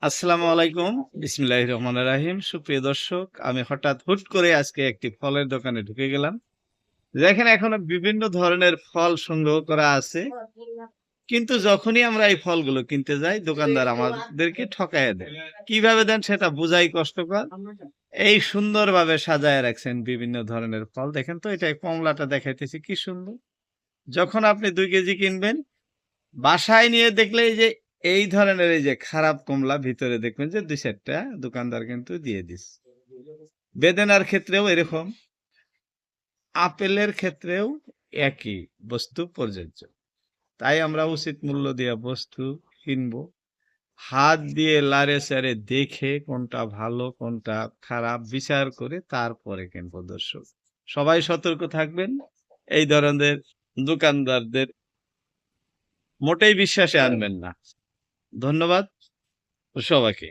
আসসালামু আলাইকুম। বিসমিল্লাহির রহমানির রহিম। সুপ্রিয় দর্শক, আমি হঠাৎ হুট করে আজকে একটি ফলের দোকানে ঢুকে গেলাম। দেখেন এখনো বিভিন্ন ধরনের ফল সংগ্রহ করা আছে। কিন্তু যখনই আমরা এই ফলগুলো কিনতে যাই, দোকানদার আমাদেরকে ঠকাইয়া দেয়। কিভাবে দেন সেটা বোঝাই কষ্টকর। এই সুন্দরভাবে সাজায় রাখছেন বিভিন্ন ধরনের ফল। দেখেন তো এটা কমলাটা দেখাইতেছি কি সুন্দর। যখন আপনি ২ কেজি কিনবেন, বাসায় নিয়ে দেখলে এই যে এই ধরনের এই যে খারাপ কমলা ভিতরে দেখবেন যে ২-৪ টা দোকানদার কিন্তু দিয়ে দিছে। বেদেনার ক্ষেত্রেও এরকম, আপেলের ক্ষেত্রেও একই বস্তু প্রযোজ্য। তাই আমরা উচিত মূল্য দিয়ে বস্তু কিনবো। হাত দিয়ে লাড়ে-চাড়ে দেখে কোনটা ভালো কোনটা খারাপ বিচার করে তারপরে কিনবো দর্শক। সবাই সতর্ক থাকবেন। এই ধরনের দোকানদারদের মোটেই বিশ্বাসে আনবেন না। ধন্যবাদ সবাইকে।